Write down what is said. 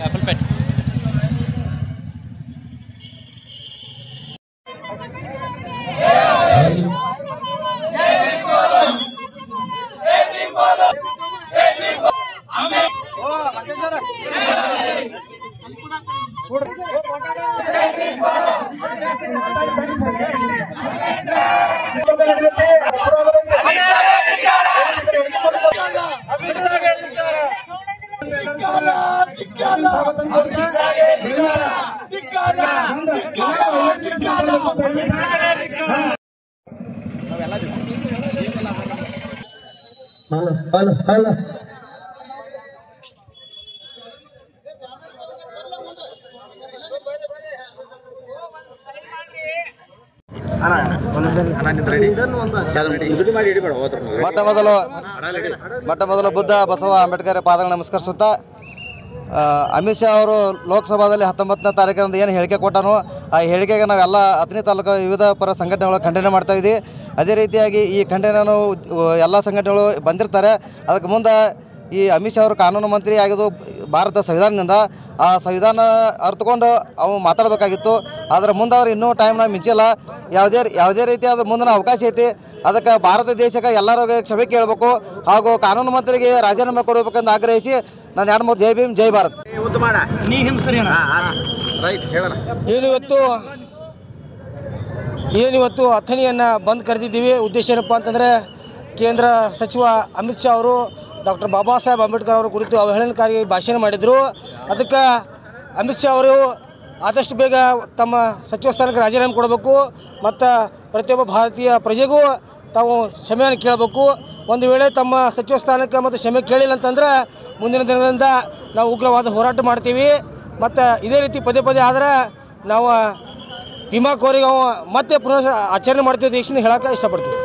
Apple Pet. Halo. ಮೊಟ್ಟ ಮೊದಲು ಬುದ್ಧ ಬಸವ ಅಂಬೇಡ್ಕರ್ ಪಾದಗಳ ನಮಸ್ಕರಿಸುತ್ತಾ ಅಮಿತ್ ಶಾ ಅವರು ಲೋಕಸಭಾದಲ್ಲಿ 19ನೇ ತಾರೀಕಿನಂದು ಏನು ಹೇಳಿಕೆ ಕೊಟ್ಟನೋ ಆ ಹೇಳಿಕೆಗೆ ನಾವೆಲ್ಲ 15 ತಾಲೂಕು ವಿವಿಧ ಪರ ಸಂಘಟನೆಗಳು ಖಂಡನೆ ಮಾಡ್ತಾ ಇದ್ದೀವಿ. ಅದೇ ರೀತಿಯಾಗಿ ಈ ಖಂಡನೆಯನ್ನು ಎಲ್ಲ ಸಂಘಟನೆಗಳು ಬಂದಿರ್ತಾರೆ. ಅದಕ್ಕೆ ಮುಂದೆ ಈ ಅಮಿತ್ ಶಾ ಅವರು ಕಾನೂನು ಮಂತ್ರಿ ಆಗಿದ್ದು ಭಾರತ ಸಂವಿಧಾನದಿಂದ ಆ ಸಂವಿಧಾನ ಅರ್ಥಕೊಂಡು ಅವು ಮಾತಾಡಬೇಕಾಗಿತ್ತು. ಆದರೆ ಮುಂದೆ ಅವ್ರು ಇನ್ನೂ ಟೈಮ್ನ ಮಿಂಚಿಲ್ಲ. ಯಾವುದೇ ರೀತಿಯಾದ ಮುಂದಿನ ಅವಕಾಶ ಐತಿ. ಅದಕ್ಕೆ ಭಾರತ ದೇಶಕ್ಕೆ ಎಲ್ಲರೂ ಕ್ಷಮೆ ಕೇಳಬೇಕು ಹಾಗೂ ಕಾನೂನು ಮಂತ್ರಿಗೆ ರಾಜೀನಾಮೆ ಕೊಡಬೇಕೆಂದು ಆಗ್ರಹಿಸಿ ನಾನು 2-3 ಜೈ ಭೀಮ್ ಜೈ ಭಾರತ್. ಏನಿವತ್ತು ಅಥಣಿಯನ್ನು ಬಂದ್ ಕರೆದಿದ್ದೀವಿ. ಉದ್ದೇಶ ಏನಪ್ಪ ಅಂತಂದರೆ ಕೇಂದ್ರ ಸಚಿವ ಅಮಿತ್ ಶಾ ಅವರು ಡಾಕ್ಟರ್ ಬಾಬಾ ಸಾಹೇಬ್ ಅಂಬೇಡ್ಕರ್ ಅವರ ಕುರಿತು ಅವಹೇಳನಕಾರಿ ಭಾಷಣ ಮಾಡಿದರು. ಅದಕ್ಕೆ ಅಮಿತ್ ಶಾ ಅವರು ಆದಷ್ಟು ಬೇಗ ತಮ್ಮ ಸಚಿವ ಸ್ಥಾನಕ್ಕೆ ರಾಜೀನಾಮೆ ಕೊಡಬೇಕು ಮತ್ತು ಪ್ರತಿಯೊಬ್ಬ ಭಾರತೀಯ ಪ್ರಜೆಗೂ ತಾವು ಕ್ಷಮೆಯನ್ನು ಕೇಳಬೇಕು. ಒಂದು ವೇಳೆ ತಮ್ಮ ಸಚಿವ ಸ್ಥಾನಕ್ಕೆ ಮತ್ತು ಕ್ಷಮೆ ಕೇಳಿಲ್ಲ ಅಂತಂದರೆ ಮುಂದಿನ ದಿನಗಳಿಂದ ನಾವು ಉಗ್ರವಾದ ಹೋರಾಟ ಮಾಡ್ತೀವಿ. ಮತ್ತು ಇದೇ ರೀತಿ ಪದೇ ಆದರೆ ನಾವು ಭೀಮಾ ಕೋರಿಗೆ ಮತ್ತೆ ಪುನಃ ಆಚರಣೆ ಮಾಡ್ತೀವಿ ದೇಶದಿಂದ ಹೇಳೋಕೆ ಇಷ್ಟಪಡ್ತೀವಿ.